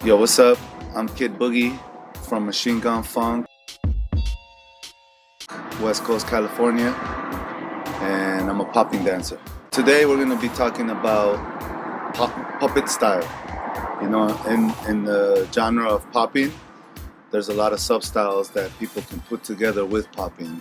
Yo, what's up? I'm Kid Boogie from Machine Gun Funk, West Coast, California, and I'm a popping dancer. Today we're going to be talking about puppet style. You know, in the genre of popping, there's a lot of sub-styles that people can put together with popping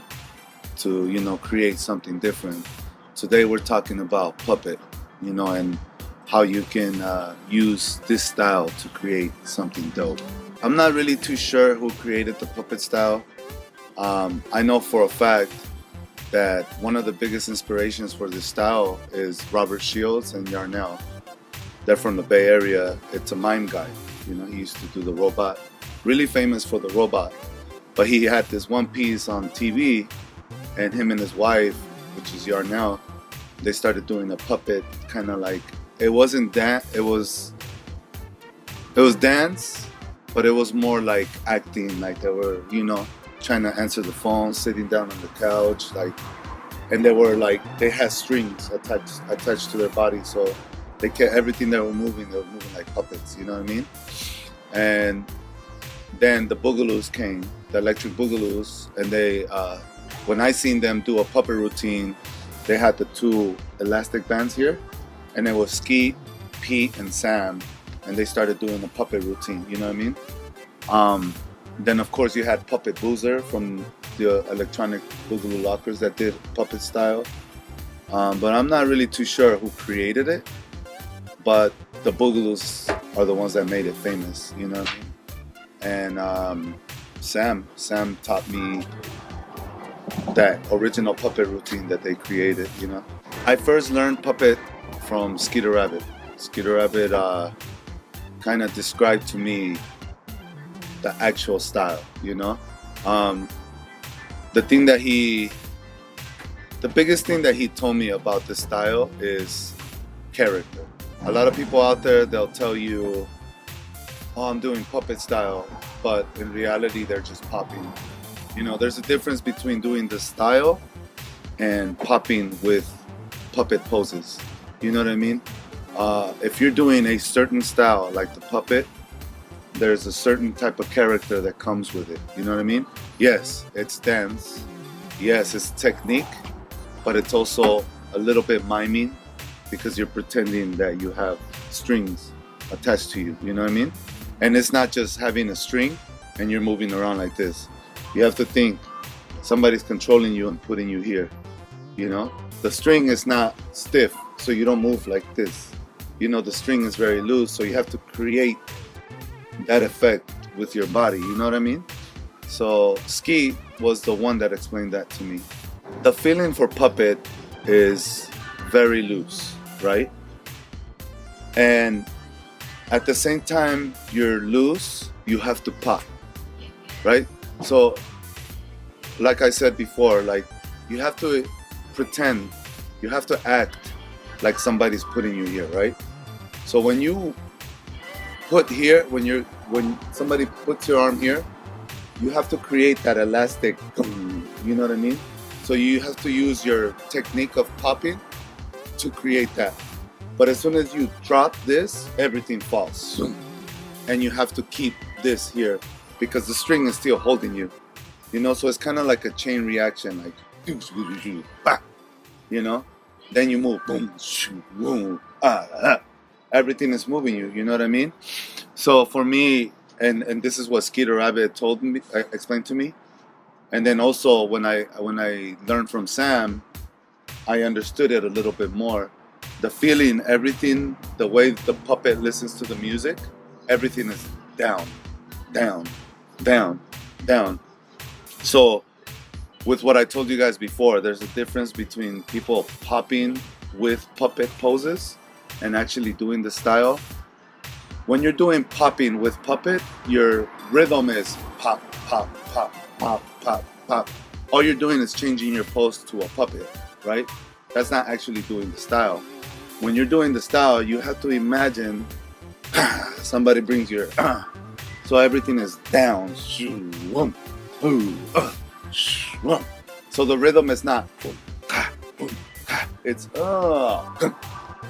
to, you know, create something different. Today we're talking about puppet, you know, and how you can use this style to create something dope. I'm not really too sure who created the puppet style. I know for a fact that one of the biggest inspirations for this style is Robert Shields and Yarnell. They're from the Bay Area. It's a mime guy. You know, he used to do the robot. Really famous for the robot. But he had this one piece on TV, and him and his wife, which is Yarnell, they started doing a puppet, kind of like, it wasn't dance, it was dance, but it was more like acting, like they were, you know, trying to answer the phone, sitting down on the couch, like, and they had strings attached to their body, so they kept everything they were moving like puppets, you know what I mean? And then the Boogaloos came, the electric Boogaloos, and they, when I seen them do a puppet routine, they had the two elastic bands here, and it was Ski, Pete, and Sam, and they started doing the puppet routine, you know what I mean? Then of course you had Puppet Boozer from the electronic Boogaloo Lockers that did puppet style, but I'm not really too sure who created it, but the Boogaloos are the ones that made it famous, you know what I mean? And Sam taught me that original puppet routine that they created, you know. I first learned puppet from Skeeter Rabbit. Skeeter Rabbit kind of described to me the actual style, you know. The biggest thing that he told me about this style is character. A lot of people out there, they'll tell you, oh, I'm doing puppet style, but in reality they're just popping. You know, there's a difference between doing the style and popping with puppet poses. You know what I mean? If you're doing a certain style like the puppet, there's a certain type of character that comes with it. You know what I mean? Yes, it's dance. Yes, it's technique, but it's also a little bit miming because you're pretending that you have strings attached to you. You know what I mean? And it's not just having a string and you're moving around like this. You have to think somebody's controlling you and putting you here. You know? The string is not stiff, so you don't move like this. You know, the string is very loose, so you have to create that effect with your body. You know what I mean? So Ski was the one that explained that to me. The feeling for puppet is very loose, right? And at the same time you're loose, you have to pop, right? So like I said before, like you have to pretend, you have to act like somebody's putting you here, right? So when you put here, when somebody puts your arm here, you have to create that elastic, you know what I mean? So you have to use your technique of popping to create that. But as soon as you drop this, everything falls. And you have to keep this here because the string is still holding you. You know, so it's kind of like a chain reaction, like, you know? Then you move, boom, boom, everything is moving you, you know what I mean? So for me, and this is what Skeeter Rabbit told me, explained to me. And then also when I learned from Sam, I understood it a little bit more. The feeling, everything, the way the puppet listens to the music, everything is down, down, down, down. So with what I told you guys before, there's a difference between people popping with puppet poses and actually doing the style. When you're doing popping with puppet, your rhythm is pop, pop, pop, pop, pop, pop. All you're doing is changing your pose to a puppet, right? That's not actually doing the style. When you're doing the style, you have to imagine somebody brings your so everything is down. So the rhythm is not it's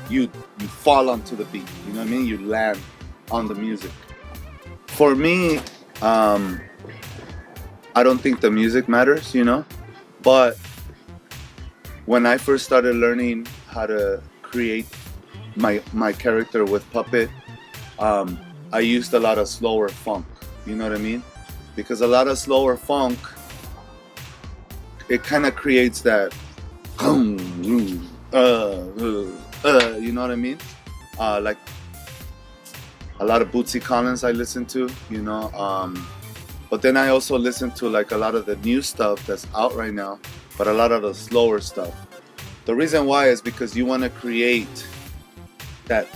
you fall onto the beat, you know what I mean? You land on the music. For me, I don't think the music matters, but when I first started learning how to create my character with Puppet, I used a lot of slower funk. You know what I mean? Because a lot of slower funk, it kind of creates that, you know what I mean? Like a lot of Bootsy Collins I listen to, but then I also listen to like a lot of the new stuff that's out right now, but a lot of the slower stuff. The reason why is because you want to create that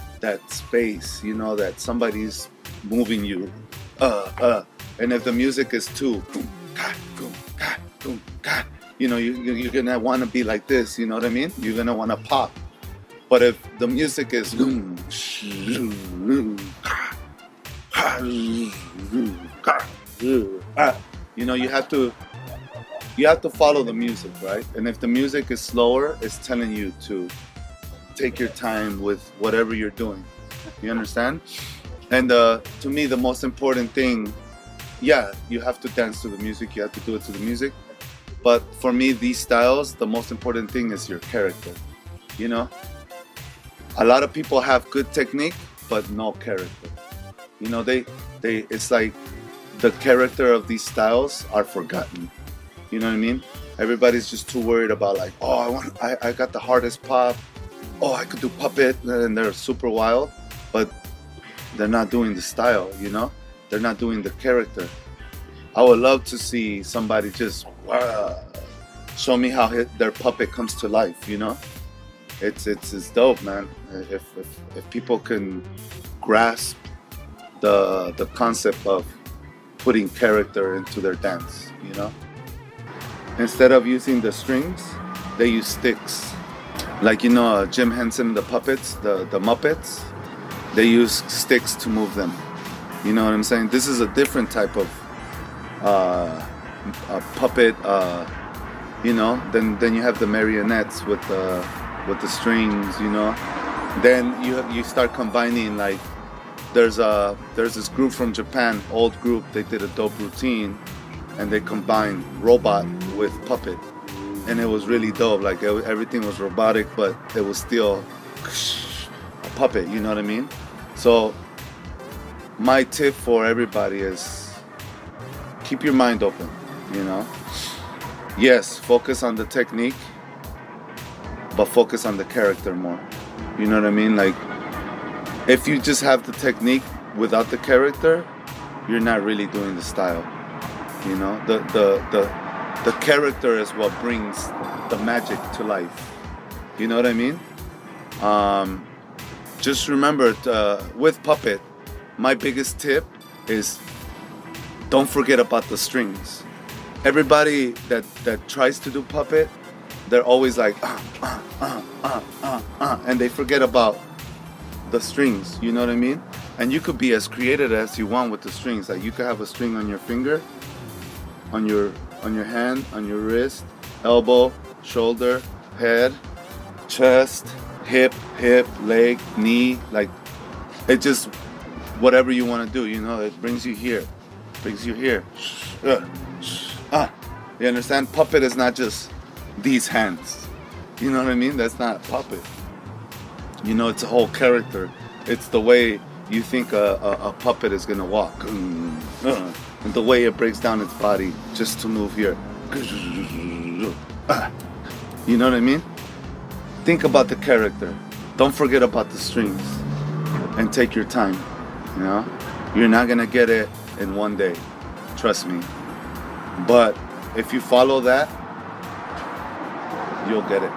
space, that somebody's moving you, and if the music is too, you're gonna want to be like this. You know what I mean? You're gonna want to pop. But if the music is, you have to follow the music, right? And if the music is slower, it's telling you to take your time with whatever you're doing. You understand? And to me, the most important thing, you have to dance to the music. You have to do it to the music. But for me, these styles, the most important thing is your character. A lot of people have good technique, but no character. It's like the character of these styles are forgotten. You know what I mean? Everybody's just too worried about like, I got the hardest pop. Oh, I could do Puppet, and they're super wild, but they're not doing the style. They're not doing the character. I would love to see somebody just show me how their puppet comes to life. It's dope, man. If people can grasp the concept of putting character into their dance, instead of using the strings, they use sticks. Like Jim Henson, the puppets, the Muppets, they use sticks to move them. You know what I'm saying? This is a different type of a puppet. Then you have the marionettes with the strings. Then you start combining, like there's this group from Japan, old group. They did a dope routine, and they combined robot with puppet. And it was really dope. Like everything was robotic, but it was still a puppet. You know what I mean? So my tip for everybody is keep your mind open. Yes, focus on the technique, but focus on the character more. You know what I mean? Like if you just have the technique without the character, you're not really doing the style. The character is what brings the magic to life. You know what I mean? Just remember, with Puppet, my biggest tip is don't forget about the strings. Everybody that tries to do Puppet, they're always like, and they forget about the strings. You know what I mean? And you could be as creative as you want with the strings. Like you could have a string on your finger, on your hand, on your wrist, elbow, shoulder, head, chest, hip, leg, knee. Like it just whatever you want to do. It brings you here, You understand? Puppet is not just these hands. You know what I mean? That's not Puppet. It's a whole character. It's the way you think a puppet is gonna walk. And the way it breaks down its body just to move here. You know what I mean? Think about the character. Don't forget about the strings. And take your time. You're not gonna get it in one day. Trust me. But if you follow that, you'll get it.